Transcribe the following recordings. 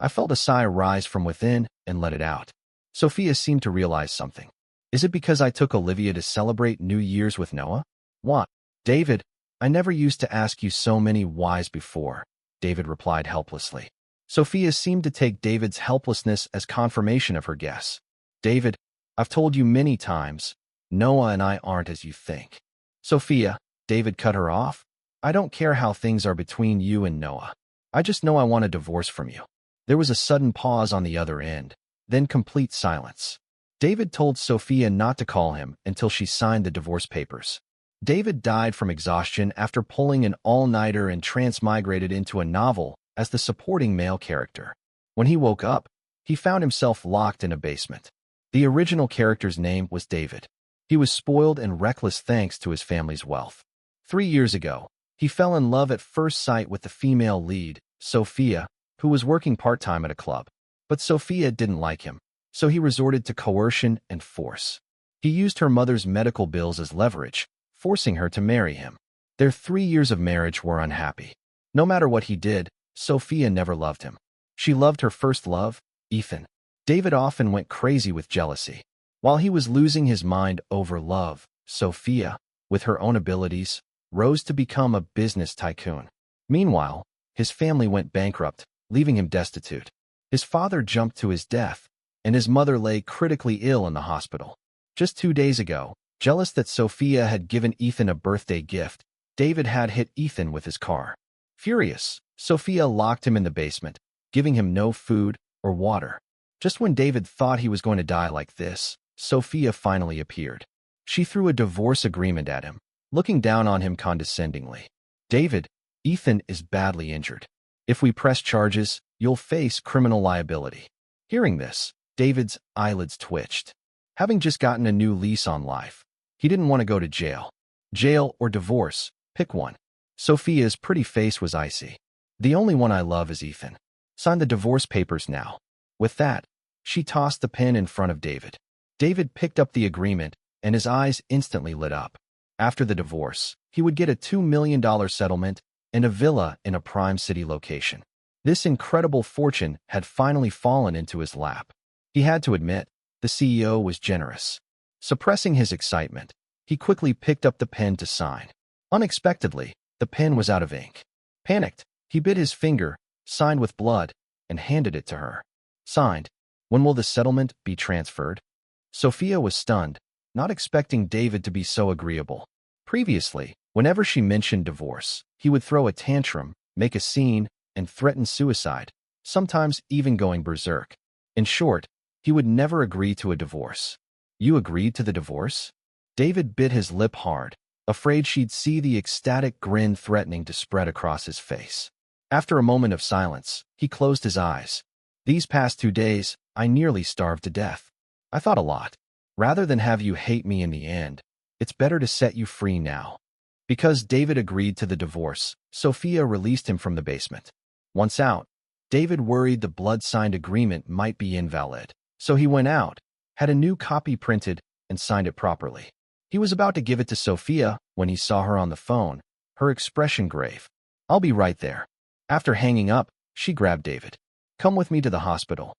I felt a sigh rise from within and let it out. Sophia seemed to realize something. Is it because I took Olivia to celebrate New Year's with Noah? What? David, I never used to ask you so many whys before, David replied helplessly. Sophia seemed to take David's helplessness as confirmation of her guess. David, I've told you many times, Noah and I aren't as you think. Sophia, David cut her off. I don't care how things are between you and Noah. I just know I want a divorce from you. There was a sudden pause on the other end, then complete silence. David told Sophia not to call him until she signed the divorce papers. David died from exhaustion after pulling an all-nighter and transmigrated into a novel as the supporting male character. When he woke up, he found himself locked in a basement. The original character's name was David. He was spoiled and reckless thanks to his family's wealth. 3 years ago, he fell in love at first sight with the female lead, Sophia, who was working part-time at a club. But Sophia didn't like him, so he resorted to coercion and force. He used her mother's medical bills as leverage, forcing her to marry him. Their 3 years of marriage were unhappy. No matter what he did, Sophia never loved him. She loved her first love, Ethan. David often went crazy with jealousy. While he was losing his mind over love, Sophia, with her own abilities, rose to become a business tycoon. Meanwhile, his family went bankrupt, leaving him destitute. His father jumped to his death, and his mother lay critically ill in the hospital. Just 2 days ago, jealous that Sophia had given Ethan a birthday gift, David had hit Ethan with his car. Furious, Sophia locked him in the basement, giving him no food or water. Just when David thought he was going to die like this, Sophia finally appeared. She threw a divorce agreement at him, looking down on him condescendingly. David, Ethan is badly injured. If we press charges, you'll face criminal liability. Hearing this, David's eyelids twitched. Having just gotten a new lease on life, he didn't want to go to jail. Jail or divorce, pick one. Sophia's pretty face was icy. The only one I love is Ethan. Sign the divorce papers now. With that, she tossed the pen in front of David. David picked up the agreement, and his eyes instantly lit up. After the divorce, he would get a $2 million settlement and a villa in a prime city location. This incredible fortune had finally fallen into his lap. He had to admit, the CEO was generous. Suppressing his excitement, he quickly picked up the pen to sign. Unexpectedly, the pen was out of ink. Panicked, he bit his finger, signed with blood, and handed it to her. Signed. When will the settlement be transferred? Sophia was stunned, not expecting David to be so agreeable. Previously, whenever she mentioned divorce, he would throw a tantrum, make a scene, and threaten suicide, sometimes even going berserk. In short, he would never agree to a divorce. You agreed to the divorce? David bit his lip hard, afraid she'd see the ecstatic grin threatening to spread across his face. After a moment of silence, he closed his eyes. These past 2 days, I nearly starved to death. I thought a lot. Rather than have you hate me in the end, it's better to set you free now. Because David agreed to the divorce, Sophia released him from the basement. Once out, David worried the blood-signed agreement might be invalid, so he went out, had a new copy printed, and signed it properly. He was about to give it to Sophia when he saw her on the phone, her expression grave. I'll be right there. After hanging up, she grabbed David. Come with me to the hospital.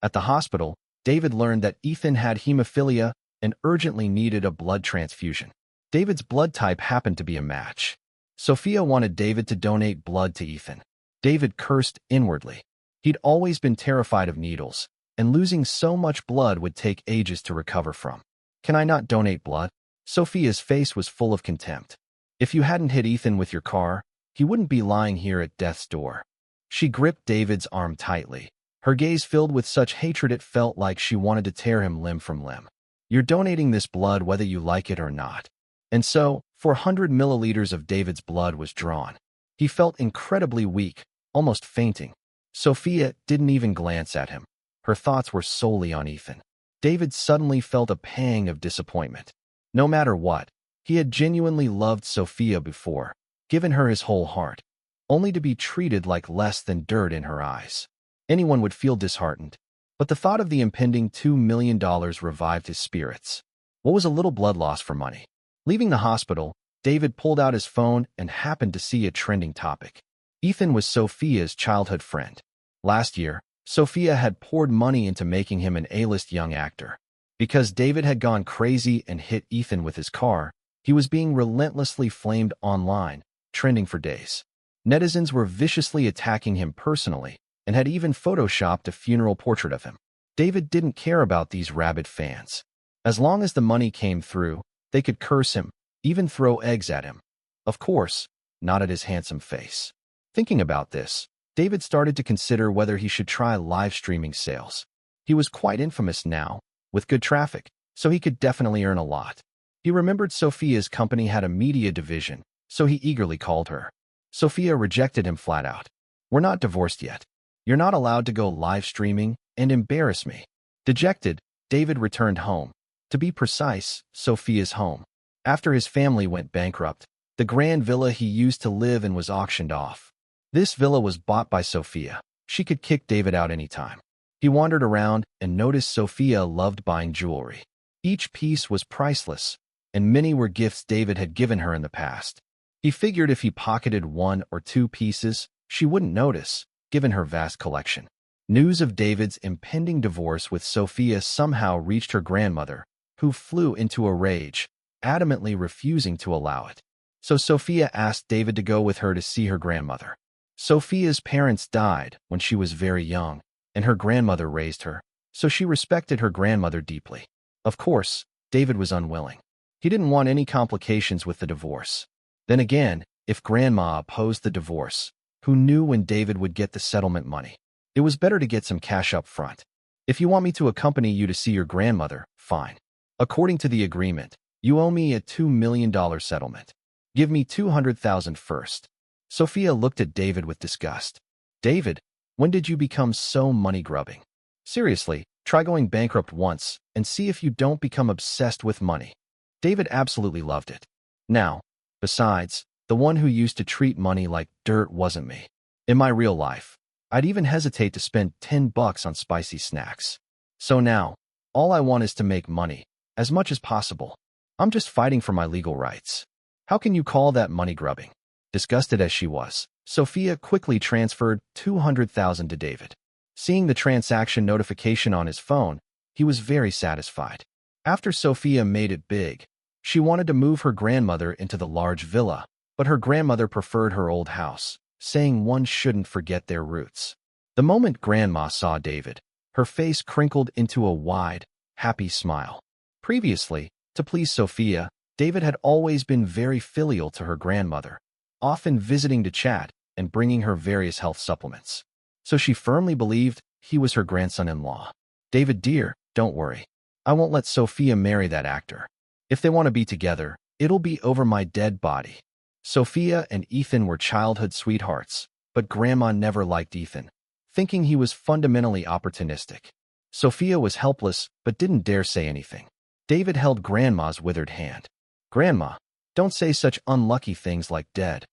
At the hospital, David learned that Ethan had hemophilia and urgently needed a blood transfusion. David's blood type happened to be a match. Sophia wanted David to donate blood to Ethan. David cursed inwardly. He'd always been terrified of needles, and losing so much blood would take ages to recover from. Can I not donate blood? Sophia's face was full of contempt. If you hadn't hit Ethan with your car, he wouldn't be lying here at death's door. She gripped David's arm tightly, her gaze filled with such hatred it felt like she wanted to tear him limb from limb. You're donating this blood whether you like it or not. And so, 400 milliliters of David's blood was drawn. He felt incredibly weak, almost fainting. Sophia didn't even glance at him. Her thoughts were solely on Ethan. David suddenly felt a pang of disappointment. No matter what, he had genuinely loved Sophia before, given her his whole heart, only to be treated like less than dirt in her eyes. Anyone would feel disheartened, but the thought of the impending $2 million revived his spirits. What was a little blood loss for money? Leaving the hospital, David pulled out his phone and happened to see a trending topic. Ethan was Sophia's childhood friend. Last year, Sophia had poured money into making him an A-list young actor. Because David had gone crazy and hit Ethan with his car, he was being relentlessly flamed online, trending for days. Netizens were viciously attacking him personally and had even photoshopped a funeral portrait of him. David didn't care about these rabid fans. As long as the money came through, they could curse him, even throw eggs at him. Of course, not at his handsome face. Thinking about this, David started to consider whether he should try live streaming sales. He was quite infamous now, with good traffic, so he could definitely earn a lot. He remembered Sophia's company had a media division, so he eagerly called her. Sophia rejected him flat out. "We're not divorced yet. You're not allowed to go live streaming and embarrass me." Dejected, David returned home. To be precise, Sophia's home. After his family went bankrupt, the grand villa he used to live in was auctioned off. This villa was bought by Sophia. She could kick David out anytime. He wandered around and noticed Sophia loved buying jewelry. Each piece was priceless, and many were gifts David had given her in the past. He figured if he pocketed 1 or 2 pieces, she wouldn't notice, given her vast collection. News of David's impending divorce with Sophia somehow reached her grandmother, who flew into a rage, adamantly refusing to allow it. So Sophia asked David to go with her to see her grandmother. Sophia's parents died when she was very young, and her grandmother raised her, so she respected her grandmother deeply. Of course, David was unwilling. He didn't want any complications with the divorce. Then again, if Grandma opposed the divorce, who knew when David would get the settlement money? It was better to get some cash up front. "If you want me to accompany you to see your grandmother, fine. According to the agreement, you owe me a $2 million settlement. Give me $200,000 first." Sophia looked at David with disgust. "David, when did you become so money-grubbing? Seriously, try going bankrupt once and see if you don't become obsessed with money." David absolutely loved it. Now, besides, the one who used to treat money like dirt wasn't me. In my real life, I'd even hesitate to spend $10 on spicy snacks. So now, all I want is to make money, as much as possible. I'm just fighting for my legal rights. How can you call that money-grubbing? Disgusted as she was, Sophia quickly transferred $200,000 to David. Seeing the transaction notification on his phone, he was very satisfied. After Sophia made it big, she wanted to move her grandmother into the large villa, but her grandmother preferred her old house, saying one shouldn't forget their roots. The moment Grandma saw David, her face crinkled into a wide, happy smile. Previously, to please Sophia, David had always been very filial to her grandmother, often visiting to chat and bringing her various health supplements. So she firmly believed he was her grandson-in-law. "David dear, don't worry. I won't let Sophia marry that actor. If they want to be together, it'll be over my dead body." Sophia and Ethan were childhood sweethearts, but Grandma never liked Ethan, thinking he was fundamentally opportunistic. Sophia was helpless but didn't dare say anything. David held Grandma's withered hand. "Grandma, don't say such unlucky things like dead.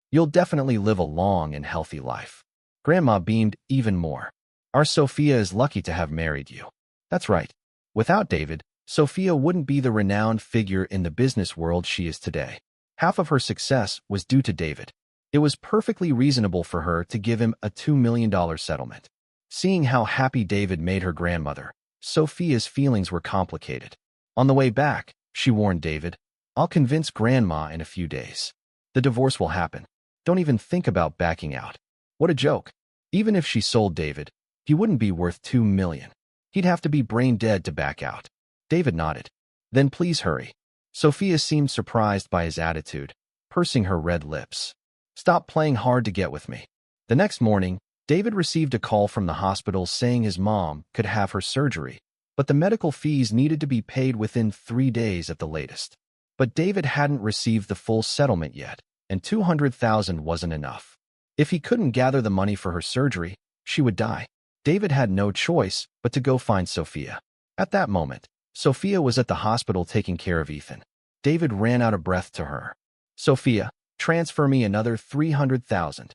You'll definitely live a long and healthy life." Grandma beamed even more. "Our Sophia is lucky to have married you." "That's right. Without David, Sophia wouldn't be the renowned figure in the business world she is today. Half of her success was due to David. It was perfectly reasonable for her to give him a $2 million settlement." Seeing how happy David made her grandmother, Sophia's feelings were complicated. On the way back, she warned David, "I'll convince Grandma in a few days. The divorce will happen. Don't even think about backing out." What a joke. Even if she sold David, he wouldn't be worth $2 million. He'd have to be brain dead to back out. David nodded. "Then please hurry." Sophia seemed surprised by his attitude, pursing her red lips. "Stop playing hard to get with me." The next morning, David received a call from the hospital saying his mom could have her surgery, but the medical fees needed to be paid within 3 days at the latest. But David hadn't received the full settlement yet, and $200,000 wasn't enough. If he couldn't gather the money for her surgery, she would die. David had no choice but to go find Sophia. At that moment, Sophia was at the hospital taking care of Ethan. David ran out of breath to her. "Sophia, transfer me another $300,000.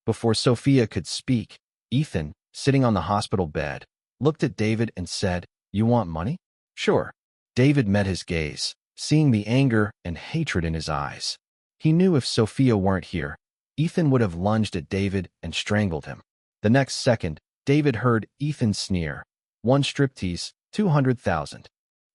Before Sophia could speak, Ethan, sitting on the hospital bed, looked at David and said, "You want money?" "Sure." David met his gaze, seeing the anger and hatred in his eyes. He knew if Sophia weren't here, Ethan would have lunged at David and strangled him. The next second, David heard Ethan sneer. One striptease, 200,000.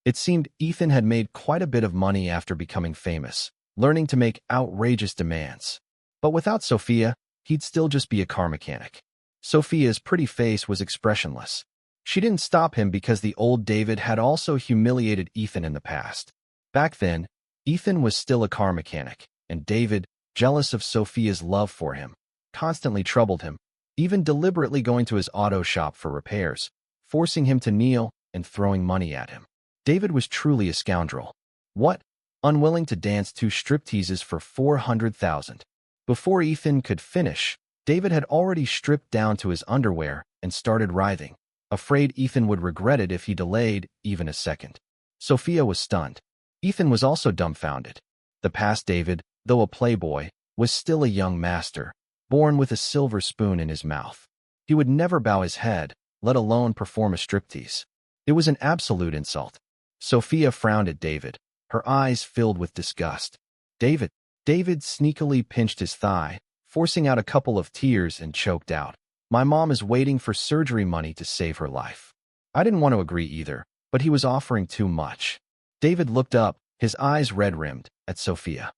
It seemed Ethan had made quite a bit of money after becoming famous, learning to make outrageous demands. But without Sophia, he'd still just be a car mechanic. Sophia's pretty face was expressionless. She didn't stop him because the old David had also humiliated Ethan in the past. Back then, Ethan was still a car mechanic, and David, jealous of Sophia's love for him, constantly troubled him, even deliberately going to his auto shop for repairs, forcing him to kneel and throwing money at him. David was truly a scoundrel. What? Unwilling to dance 2 stripteases for 400,000. Before Ethan could finish, David had already stripped down to his underwear and started writhing, afraid Ethan would regret it if he delayed even a second. Sophia was stunned. Ethan was also dumbfounded. The past David, though a playboy, was still a young master, born with a silver spoon in his mouth. He would never bow his head, let alone perform a striptease. It was an absolute insult. Sophia frowned at David, her eyes filled with disgust. David sneakily pinched his thigh, forcing out a couple of tears, and choked out, "My mom is waiting for surgery money to save her life." I didn't want to agree either, but he was offering too much. David looked up, his eyes red-rimmed, at Sophia.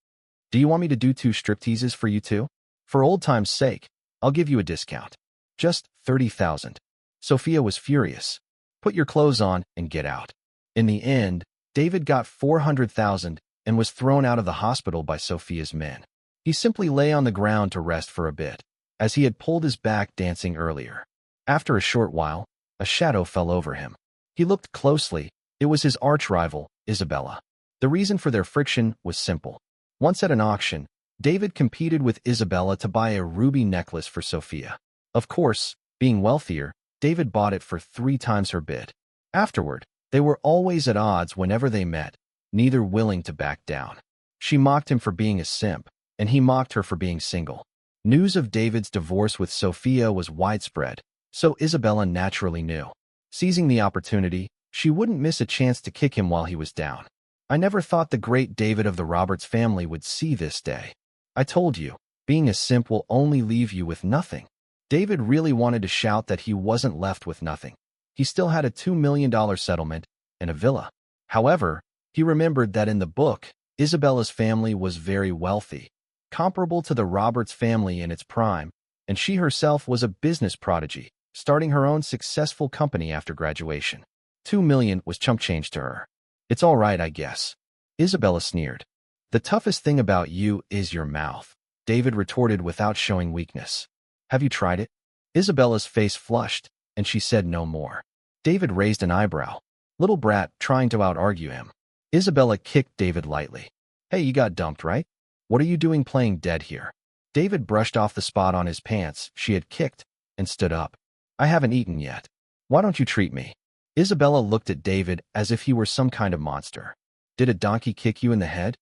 "Do you want me to do 2 stripteases for you too? For old time's sake, I'll give you a discount. Just 30,000. Sophia was furious. "Put your clothes on and get out." In the end, David got 400,000 and was thrown out of the hospital by Sophia's men. He simply lay on the ground to rest for a bit, as he had pulled his back dancing earlier. After a short while, a shadow fell over him. He looked closely. It was his arch-rival, Isabella. The reason for their friction was simple. Once at an auction, David competed with Isabella to buy a ruby necklace for Sophia. Of course, being wealthier, David bought it for 3 times her bid. Afterward, they were always at odds whenever they met, neither willing to back down. She mocked him for being a simp, and he mocked her for being single. News of David's divorce with Sophia was widespread, so Isabella naturally knew. Seizing the opportunity, she wouldn't miss a chance to kick him while he was down. "I never thought the great David of the Roberts family would see this day. I told you, being a simp will only leave you with nothing." David really wanted to shout that he wasn't left with nothing. He still had a $2 million settlement and a villa. However, he remembered that in the book, Isabella's family was very wealthy, comparable to the Roberts family in its prime, and she herself was a business prodigy, starting her own successful company after graduation. 2 million was chump change to her. "It's all right, I guess." Isabella sneered. "The toughest thing about you is your mouth," David retorted without showing weakness. "Have you tried it?" Isabella's face flushed, and she said no more. David raised an eyebrow. Little brat trying to out-argue him. Isabella kicked David lightly. "Hey, you got dumped, right? What are you doing playing dead here?" David brushed off the spot on his pants she had kicked and stood up. "I haven't eaten yet. Why don't you treat me?" Isabella looked at David as if he were some kind of monster. "Did a donkey kick you in the head?"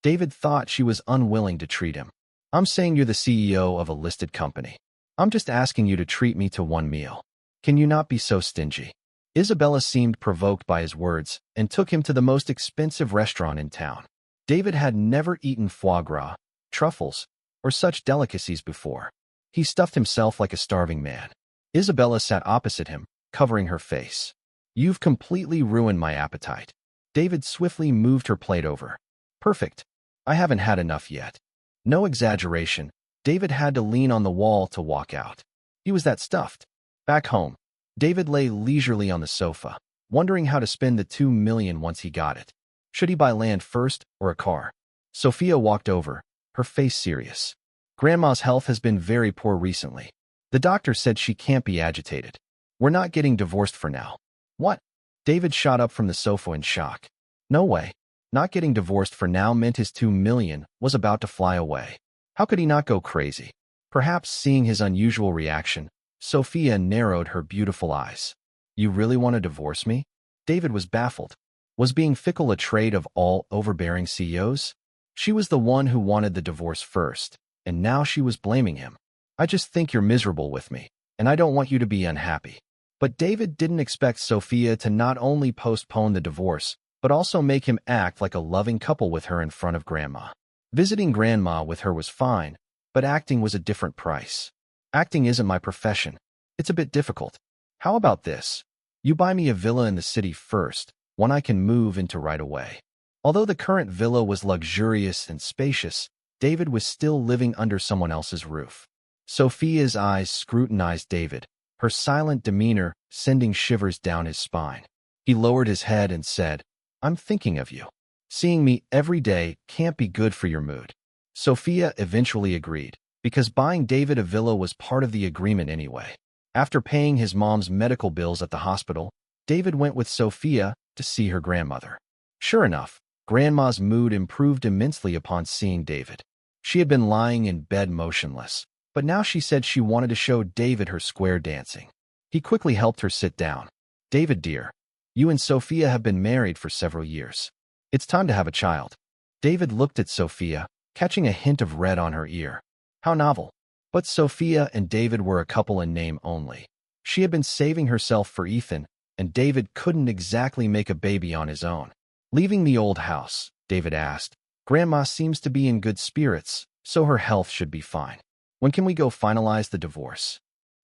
David thought she was unwilling to treat him. "I'm saying you're the CEO of a listed company. I'm just asking you to treat me to 1 meal. Can you not be so stingy?" Isabella seemed provoked by his words and took him to the most expensive restaurant in town. David had never eaten foie gras, truffles, or such delicacies before. He stuffed himself like a starving man. Isabella sat opposite him, covering her face. "You've completely ruined my appetite." David swiftly moved her plate over. "Perfect. I haven't had enough yet." No exaggeration, David had to lean on the wall to walk out. He was that stuffed. Back home, David lay leisurely on the sofa, wondering how to spend the 2 million once he got it. Should he buy land first or a car? Sophia walked over, her face serious. "Grandma's health has been very poor recently. The doctor said she can't be agitated. We're not getting divorced for now." "What?" David shot up from the sofa in shock. No way. Not getting divorced for now meant his 2 million was about to fly away. How could he not go crazy? Perhaps seeing his unusual reaction, Sophia narrowed her beautiful eyes. "You really want to divorce me?" David was baffled. Was being fickle a trait of all overbearing CEOs? She was the one who wanted the divorce first, and now she was blaming him. "I just think you're miserable with me, and I don't want you to be unhappy." But David didn't expect Sophia to not only postpone the divorce, but also make him act like a loving couple with her in front of Grandma. Visiting Grandma with her was fine, but acting was a different price. "Acting isn't my profession." It's a bit difficult. How about this? You buy me a villa in the city first, one I can move into right away. Although the current villa was luxurious and spacious, David was still living under someone else's roof. Sophia's eyes scrutinized David, her silent demeanor sending shivers down his spine. He lowered his head and said, I'm thinking of you. Seeing me every day can't be good for your mood. Sophia eventually agreed, because buying David a villa was part of the agreement anyway. After paying his mom's medical bills at the hospital, David went with Sophia to see her grandmother. Sure enough, Grandma's mood improved immensely upon seeing David. She had been lying in bed motionless, but now she said she wanted to show David her square dancing. He quickly helped her sit down. David, dear, you and Sophia have been married for several years. It's time to have a child. David looked at Sophia, catching a hint of red on her ear. How novel. But Sophia and David were a couple in name only. She had been saving herself for Ethan, and David couldn't exactly make a baby on his own. Leaving the old house, David asked, Grandma seems to be in good spirits, so her health should be fine. When can we go finalize the divorce?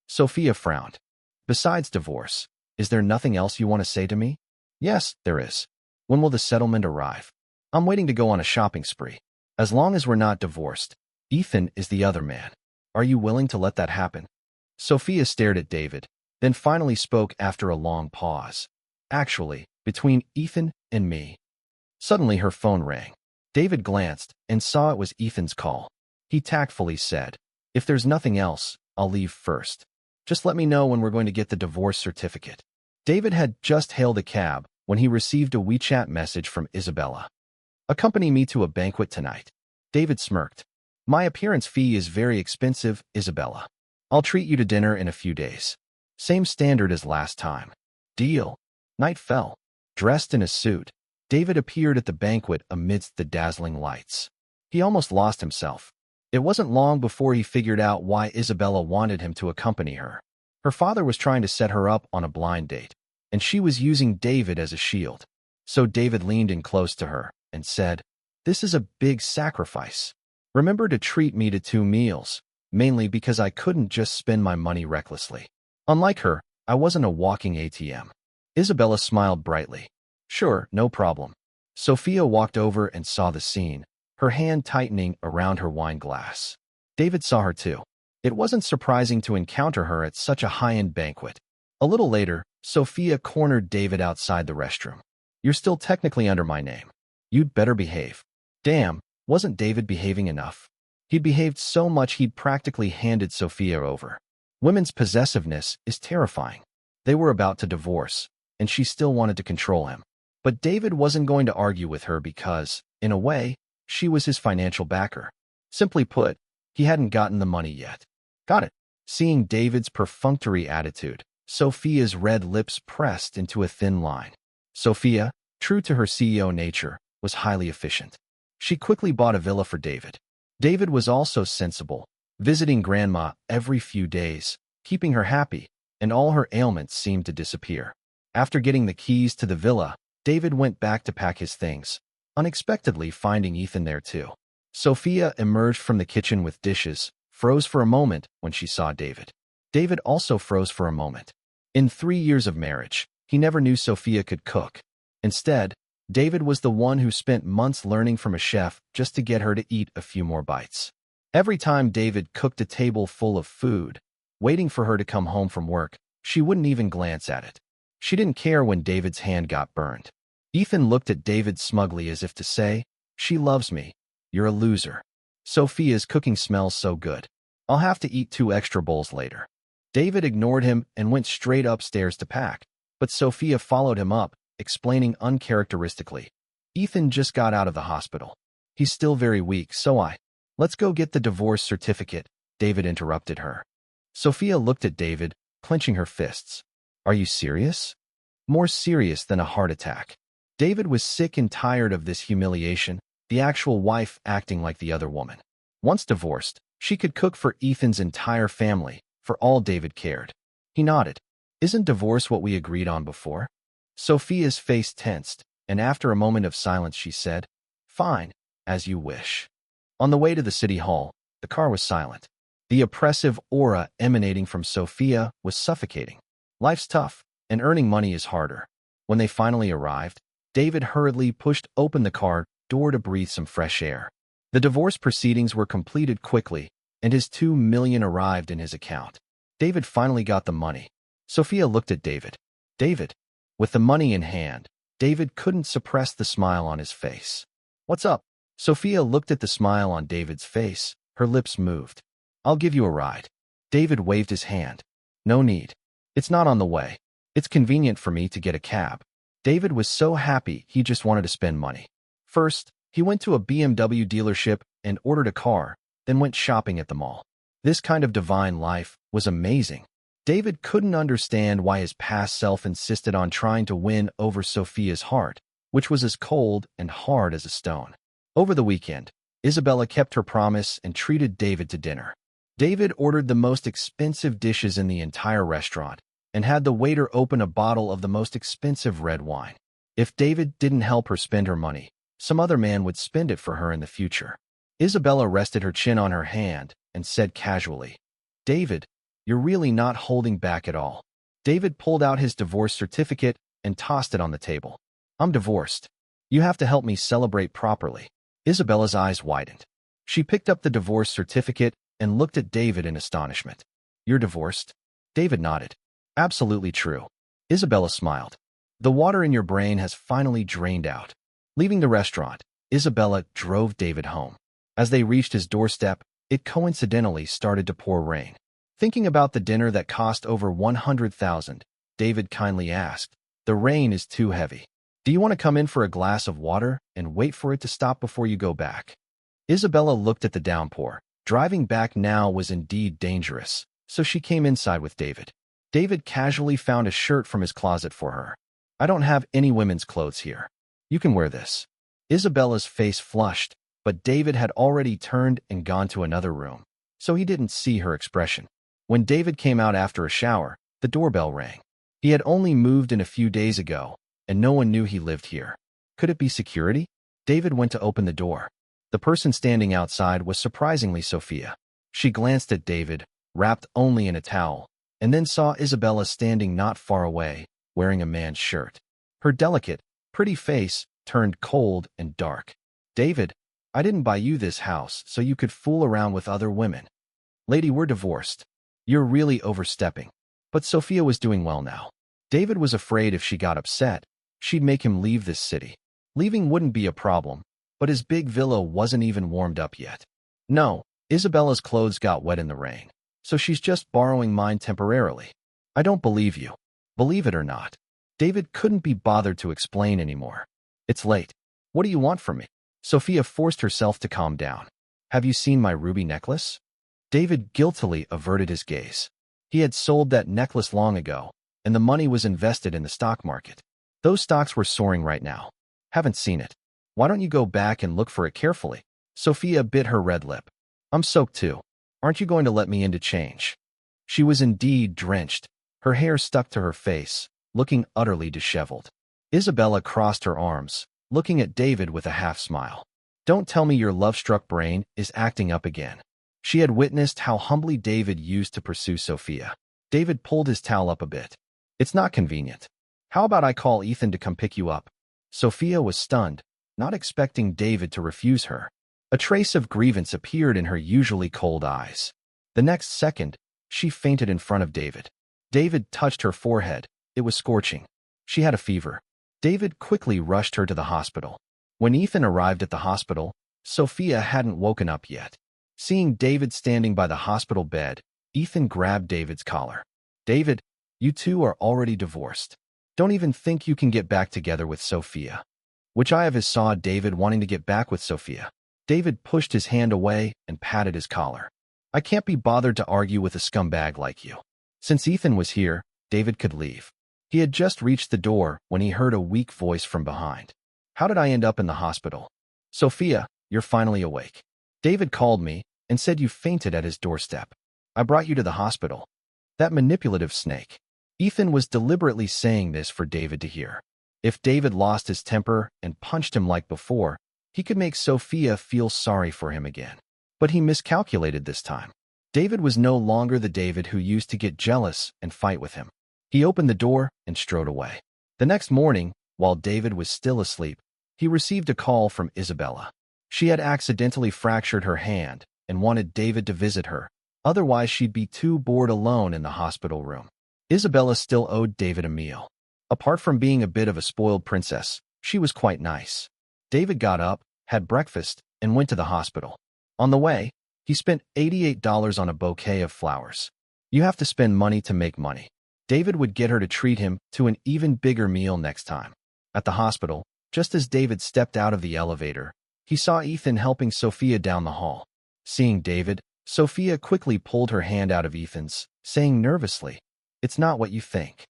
Sophia frowned. Besides divorce, is there nothing else you want to say to me? Yes, there is. When will the settlement arrive? I'm waiting to go on a shopping spree. As long as we're not divorced, Ethan is the other man. Are you willing to let that happen? Sophia stared at David, then finally spoke after a long pause. Actually, between Ethan and me. Suddenly her phone rang. David glanced and saw it was Ethan's call. He tactfully said, If there's nothing else, I'll leave first. Just let me know when we're going to get the divorce certificate. David had just hailed a cab when he received a WeChat message from Isabella. Accompany me to a banquet tonight. David smirked. My appearance fee is very expensive, Isabella. I'll treat you to dinner in a few days. Same standard as last time. Deal. Night fell. Dressed in a suit, David appeared at the banquet amidst the dazzling lights. He almost lost himself. It wasn't long before he figured out why Isabella wanted him to accompany her. Her father was trying to set her up on a blind date, and she was using David as a shield. So David leaned in close to her and said, This is a big sacrifice. Remember to treat me to 2 meals, mainly because I couldn't just spend my money recklessly. Unlike her, I wasn't a walking ATM. Isabella smiled brightly. Sure, no problem. Sophia walked over and saw the scene, her hand tightening around her wine glass. David saw her too. It wasn't surprising to encounter her at such a high-end banquet. A little later, Sophia cornered David outside the restroom. You're still technically under my name. You'd better behave. Damn, wasn't David behaving enough? He'd behaved so much he'd practically handed Sophia over. Women's possessiveness is terrifying. They were about to divorce, and she still wanted to control him. But David wasn't going to argue with her because, in a way, she was his financial backer. Simply put, he hadn't gotten the money yet. Got it. Seeing David's perfunctory attitude, Sophia's red lips pressed into a thin line. Sophia, true to her CEO nature, was highly efficient. She quickly bought a villa for David. David was also sensible, visiting Grandma every few days, keeping her happy, and all her ailments seemed to disappear. After getting the keys to the villa, David went back to pack his things, unexpectedly finding Ethan there too. Sophia emerged from the kitchen with dishes, froze for a moment when she saw David. David also froze for a moment. In 3 years of marriage, he never knew Sophia could cook. Instead, David was the one who spent months learning from a chef just to get her to eat a few more bites. Every time David cooked a table full of food, waiting for her to come home from work, she wouldn't even glance at it. She didn't care when David's hand got burned. Ethan looked at David smugly as if to say, She loves me. You're a loser. Sophia's cooking smells so good. I'll have to eat 2 extra bowls later. David ignored him and went straight upstairs to pack, but Sophia followed him up, explaining uncharacteristically, Ethan just got out of the hospital. He's still very weak, Let's go get the divorce certificate, David interrupted her. Sophia looked at David, clenching her fists. Are you serious? More serious than a heart attack. David was sick and tired of this humiliation, the actual wife acting like the other woman. Once divorced, she could cook for Ethan's entire family, for all David cared. He nodded. Isn't divorce what we agreed on before? Sophia's face tensed, and after a moment of silence she said, Fine, as you wish. On the way to the city hall, the car was silent. The oppressive aura emanating from Sophia was suffocating. Life's tough, and earning money is harder. When they finally arrived, David hurriedly pushed open the car door to breathe some fresh air. The divorce proceedings were completed quickly, and his $2 million arrived in his account. David finally got the money. Sophia looked at David. With the money in hand, David couldn't suppress the smile on his face. "What's up?" Sophia looked at the smile on David's face. Her lips moved. "I'll give you a ride." David waved his hand. "No need. It's not on the way. It's convenient for me to get a cab." David was so happy he just wanted to spend money. First, he went to a BMW dealership and ordered a car, then went shopping at the mall. This kind of divine life was amazing. David couldn't understand why his past self insisted on trying to win over Sophia's heart, which was as cold and hard as a stone. Over the weekend, Isabella kept her promise and treated David to dinner. David ordered the most expensive dishes in the entire restaurant and had the waiter open a bottle of the most expensive red wine. If David didn't help her spend her money, some other man would spend it for her in the future. Isabella rested her chin on her hand and said casually, "David, you're really not holding back at all." David pulled out his divorce certificate and tossed it on the table. "I'm divorced. You have to help me celebrate properly." Isabella's eyes widened. She picked up the divorce certificate and looked at David in astonishment. "You're divorced?" David nodded. "Absolutely true." Isabella smiled. "The water in your brain has finally drained out." Leaving the restaurant, Isabella drove David home. As they reached his doorstep, it coincidentally started to pour rain. Thinking about the dinner that cost over $100,000, David kindly asked, "The rain is too heavy. Do you want to come in for a glass of water and wait for it to stop before you go back?" Isabella looked at the downpour. Driving back now was indeed dangerous, so she came inside with David. David casually found a shirt from his closet for her. "I don't have any women's clothes here. You can wear this." Isabella's face flushed, but David had already turned and gone to another room, so he didn't see her expression. When David came out after a shower, the doorbell rang. He had only moved in a few days ago, and no one knew he lived here. Could it be security? David went to open the door. The person standing outside was surprisingly Sophia. She glanced at David, wrapped only in a towel, and then saw Isabella standing not far away, wearing a man's shirt. Her delicate, pretty face turned cold and dark. "David, I didn't buy you this house so you could fool around with other women. Lady, we're divorced. You're really overstepping." But Sophia was doing well now. David was afraid if she got upset, she'd make him leave this city. Leaving wouldn't be a problem, but his big villa wasn't even warmed up yet. "No, Isabella's clothes got wet in the rain, so she's just borrowing mine temporarily." "I don't believe you. Believe it or not." David couldn't be bothered to explain anymore. "It's late. What do you want from me?" Sophia forced herself to calm down. "Have you seen my ruby necklace?" David guiltily averted his gaze. He had sold that necklace long ago, and the money was invested in the stock market. Those stocks were soaring right now. "Haven't seen it. Why don't you go back and look for it carefully?" Sophia bit her red lip. "I'm soaked too. Aren't you going to let me in to change?" She was indeed drenched. Her hair stuck to her face, looking utterly disheveled. Isabella crossed her arms, looking at David with a half-smile. "Don't tell me your love-struck brain is acting up again." She had witnessed how humbly David used to pursue Sophia. David pulled his towel up a bit. "It's not convenient. How about I call Ethan to come pick you up?" Sophia was stunned, not expecting David to refuse her. A trace of grievance appeared in her usually cold eyes. The next second, she fainted in front of David. David touched her forehead. It was scorching. She had a fever. David quickly rushed her to the hospital. When Ethan arrived at the hospital, Sophia hadn't woken up yet. Seeing David standing by the hospital bed, Ethan grabbed David's collar. "David, you two are already divorced. Don't even think you can get back together with Sophia." Which I have saw David wanting to get back with Sophia. David pushed his hand away and patted his collar. "I can't be bothered to argue with a scumbag like you." Since Ethan was here, David could leave. He had just reached the door when he heard a weak voice from behind. "How did I end up in the hospital?" "Sophia, you're finally awake. David called me and said you fainted at his doorstep. I brought you to the hospital." That manipulative snake. Ethan was deliberately saying this for David to hear. If David lost his temper and punched him like before, he could make Sophia feel sorry for him again. But he miscalculated this time. David was no longer the David who used to get jealous and fight with him. He opened the door and strode away. The next morning, while David was still asleep, he received a call from Isabella. She had accidentally fractured her hand and wanted David to visit her, otherwise she'd be too bored alone in the hospital room. Isabella still owed David a meal. Apart from being a bit of a spoiled princess, she was quite nice. David got up, had breakfast, and went to the hospital. On the way, he spent $88 on a bouquet of flowers. You have to spend money to make money. David would get her to treat him to an even bigger meal next time. At the hospital, just as David stepped out of the elevator, he saw Ethan helping Sophia down the hall. Seeing David, Sophia quickly pulled her hand out of Ethan's, saying nervously, "It's not what you think."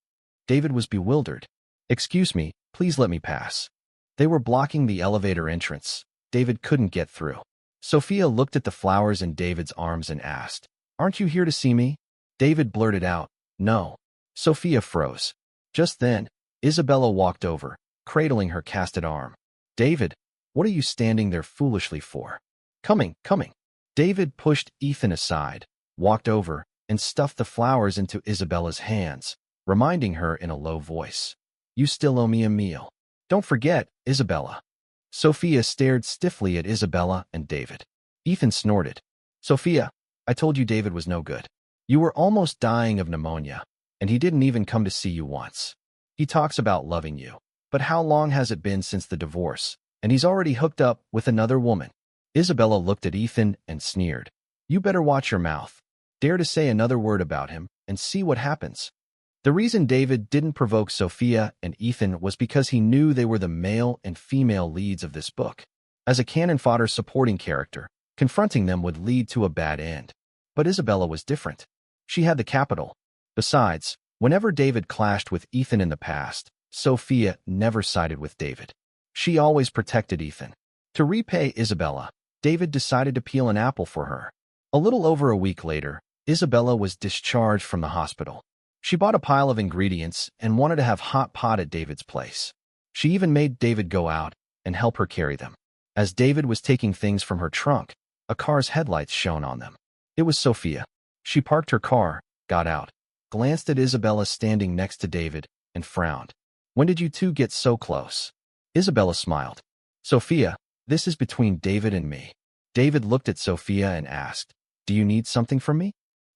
David was bewildered. "Excuse me, please let me pass." They were blocking the elevator entrance. David couldn't get through. Sophia looked at the flowers in David's arms and asked, "Aren't you here to see me?" David blurted out, "No." Sophia froze. Just then, Isabella walked over, cradling her casted arm. "David, what are you standing there foolishly for?" Coming. David pushed Ethan aside, walked over, and stuffed the flowers into Isabella's hands, reminding her in a low voice, "You still owe me a meal. Don't forget, Isabella." Sophia stared stiffly at Isabella and David. Ethan snorted. "Sophia, I told you David was no good. You were almost dying of pneumonia, and he didn't even come to see you once. He talks about loving you, but how long has it been since the divorce, and he's already hooked up with another woman?" Isabella looked at Ethan and sneered. "You better watch your mouth. Dare to say another word about him, and see what happens." The reason David didn't provoke Sophia and Ethan was because he knew they were the male and female leads of this book. As a cannon fodder supporting character, confronting them would lead to a bad end. But Isabella was different. She had the capital. Besides, whenever David clashed with Ethan in the past, Sophia never sided with David. She always protected Ethan. To repay Isabella, David decided to peel an apple for her. A little over a week later, Isabella was discharged from the hospital. She bought a pile of ingredients and wanted to have hot pot at David's place. She even made David go out and help her carry them. As David was taking things from her trunk, a car's headlights shone on them. It was Sophia. She parked her car, got out, glanced at Isabella standing next to David, and frowned. "When did you two get so close?" Isabella smiled. "Sophia, this is between David and me." David looked at Sophia and asked, "Do you need something from me?"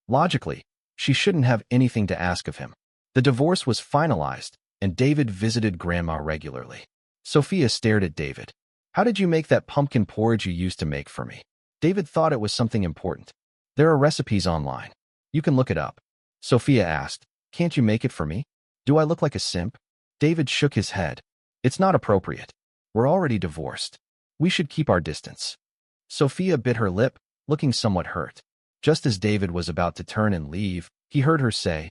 Logically, she shouldn't have anything to ask of him. The divorce was finalized, and David visited Grandma regularly. Sophia stared at David. "How did you make that pumpkin porridge you used to make for me?" David thought it was something important. "There are recipes online. You can look it up." Sophia asked, "Can't you make it for me? Do I look like a simp?" David shook his head. "It's not appropriate. We're already divorced. We should keep our distance." Sophia bit her lip, looking somewhat hurt. Just as David was about to turn and leave, he heard her say,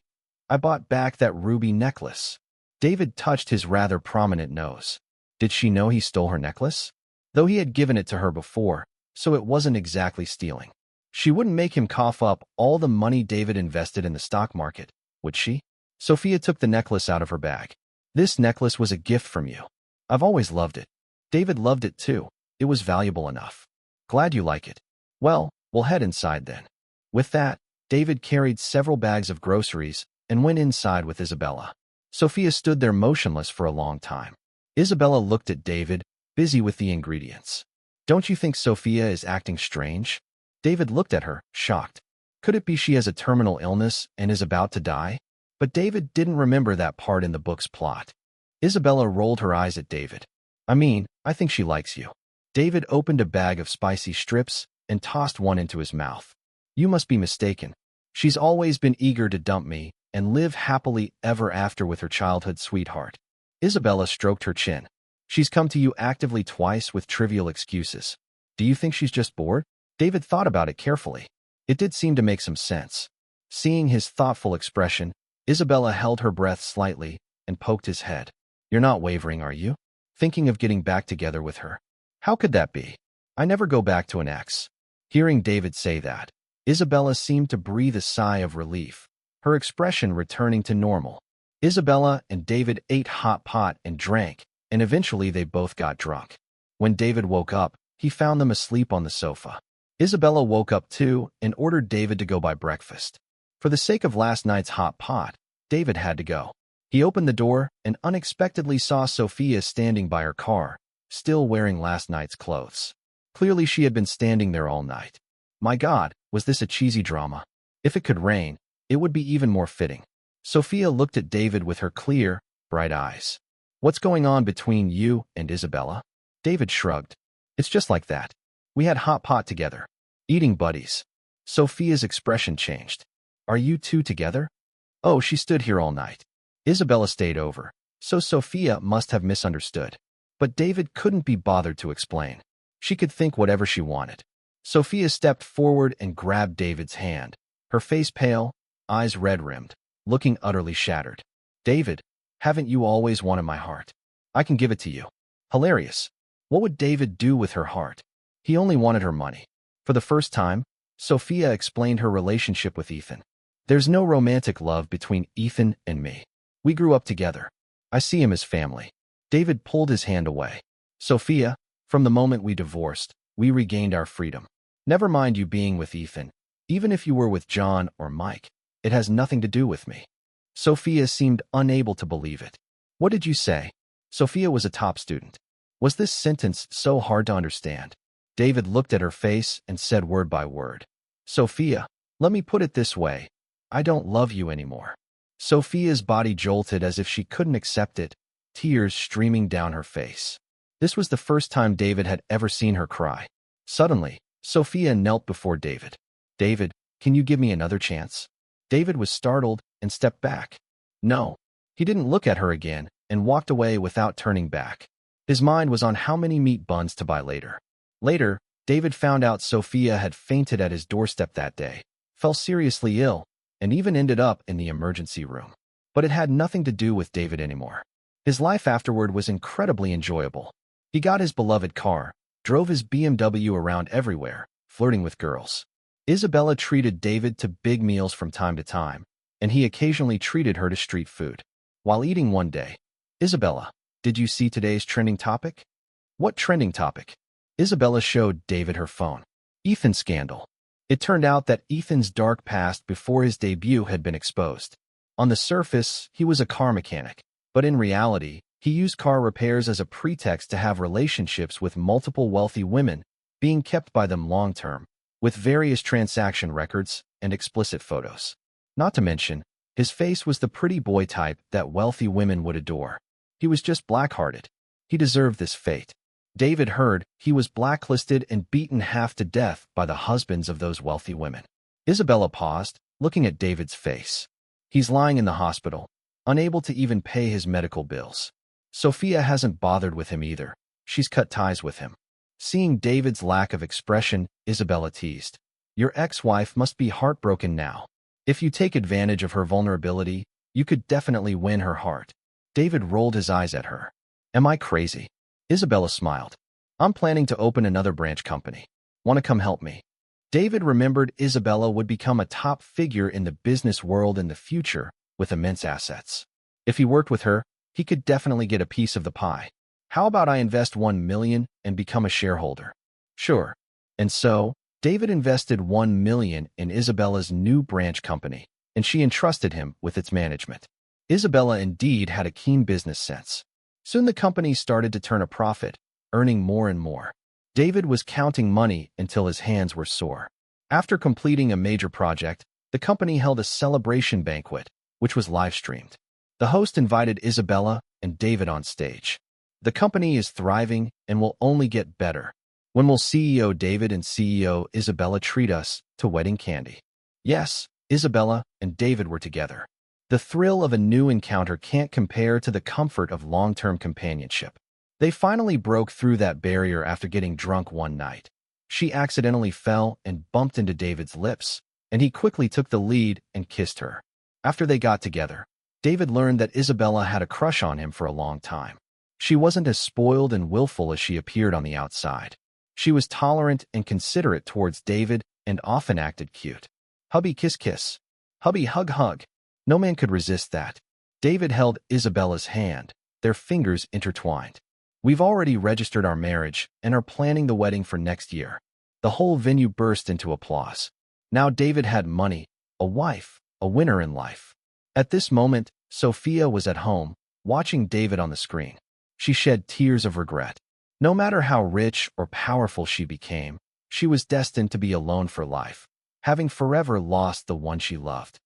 "I bought back that ruby necklace." David touched his rather prominent nose. Did she know he stole her necklace? Though he had given it to her before, so it wasn't exactly stealing. She wouldn't make him cough up all the money David invested in the stock market, would she? Sophia took the necklace out of her bag. "This necklace was a gift from you. I've always loved it." David loved it too. It was valuable enough. "Glad you like it. Well, we'll head inside then." With that, David carried several bags of groceries and went inside with Isabella. Sophia stood there motionless for a long time. Isabella looked at David, busy with the ingredients. "Don't you think Sophia is acting strange?" David looked at her, shocked. Could it be she has a terminal illness and is about to die? But David didn't remember that part in the book's plot. Isabella rolled her eyes at David. I think she likes you." David opened a bag of spicy strips and tossed one into his mouth. "You must be mistaken. She's always been eager to dump me and live happily ever after with her childhood sweetheart." Isabella stroked her chin. "She's come to you actively twice with trivial excuses. Do you think she's just bored?" David thought about it carefully. It did seem to make some sense. Seeing his thoughtful expression, Isabella held her breath slightly and poked his head. "You're not wavering, are you? Thinking of getting back together with her?" "How could that be? I never go back to an ex." Hearing David say that, Isabella seemed to breathe a sigh of relief, her expression returning to normal. Isabella and David ate hot pot and drank, and eventually they both got drunk. When David woke up, he found them asleep on the sofa. Isabella woke up too and ordered David to go buy breakfast. For the sake of last night's hot pot, David had to go. He opened the door and unexpectedly saw Sophia standing by her car, still wearing last night's clothes. Clearly she had been standing there all night. My God, was this a cheesy drama? If it could rain, it would be even more fitting. Sophia looked at David with her clear, bright eyes. What's going on between you and Isabella? David shrugged. It's just like that. We had hot pot together. Eating buddies. Sophia's expression changed. Are you two together? Oh, she stood here all night. Isabella stayed over, so Sophia must have misunderstood. But David couldn't be bothered to explain. She could think whatever she wanted. Sophia stepped forward and grabbed David's hand, her face pale, eyes red-rimmed, looking utterly shattered. David, haven't you always wanted my heart? I can give it to you. Hilarious. What would David do with her heart? He only wanted her money. For the first time, Sophia explained her relationship with Ethan. There's no romantic love between Ethan and me. We grew up together. I see him as family. David pulled his hand away. Sophia, from the moment we divorced, we regained our freedom. Never mind you being with Ethan. Even if you were with John or Mike, it has nothing to do with me. Sophia seemed unable to believe it. What did you say? Sophia was a top student. Was this sentence so hard to understand? David looked at her face and said word by word. Sophia, let me put it this way. I don't love you anymore. Sophia's body jolted as if she couldn't accept it, tears streaming down her face. This was the first time David had ever seen her cry. Suddenly, Sophia knelt before David. David, can you give me another chance? David was startled and stepped back. No. He didn't look at her again and walked away without turning back. His mind was on how many meat buns to buy later. Later, David found out Sophia had fainted at his doorstep that day, fell seriously ill, and even ended up in the emergency room. But it had nothing to do with David anymore. His life afterward was incredibly enjoyable. He got his beloved car, drove his BMW around everywhere, flirting with girls. Isabella treated David to big meals from time to time, and he occasionally treated her to street food. While eating one day, Isabella, did you see today's trending topic? What trending topic? Isabella showed David her phone. Ethan scandal. It turned out that Ethan's dark past before his debut had been exposed. On the surface, he was a car mechanic, but in reality, he used car repairs as a pretext to have relationships with multiple wealthy women, being kept by them long-term, with various transaction records and explicit photos. Not to mention, his face was the pretty boy type that wealthy women would adore. He was just black-hearted. He deserved this fate. David heard he was blacklisted and beaten half to death by the husbands of those wealthy women. Isabella paused, looking at David's face. He's lying in the hospital, unable to even pay his medical bills. Sophia hasn't bothered with him either. She's cut ties with him. Seeing David's lack of expression, Isabella teased. Your ex-wife must be heartbroken now. If you take advantage of her vulnerability, you could definitely win her heart. David rolled his eyes at her. Am I crazy? Isabella smiled. I'm planning to open another branch company. Want to come help me? David remembered Isabella would become a top figure in the business world in the future with immense assets. If he worked with her, he could definitely get a piece of the pie. How about I invest $1 million and become a shareholder? Sure. And so, David invested $1 million in Isabella's new branch company, and she entrusted him with its management. Isabella indeed had a keen business sense. Soon the company started to turn a profit, earning more and more. David was counting money until his hands were sore. After completing a major project, the company held a celebration banquet, which was live-streamed. The host invited Isabella and David on stage. The company is thriving and will only get better. When will CEO David and CEO Isabella treat us to wedding candy? Yes, Isabella and David were together. The thrill of a new encounter can't compare to the comfort of long-term companionship. They finally broke through that barrier after getting drunk one night. She accidentally fell and bumped into David's lips, and he quickly took the lead and kissed her. After they got together, David learned that Isabella had a crush on him for a long time. She wasn't as spoiled and willful as she appeared on the outside. She was tolerant and considerate towards David and often acted cute. Hubby kiss kiss. Hubby hug hug. No man could resist that. David held Isabella's hand, their fingers intertwined. We've already registered our marriage and are planning the wedding for next year. The whole venue burst into applause. Now David had money, a wife, a winner in life. At this moment, Sophia was at home, watching David on the screen. She shed tears of regret. No matter how rich or powerful she became, she was destined to be alone for life, having forever lost the one she loved.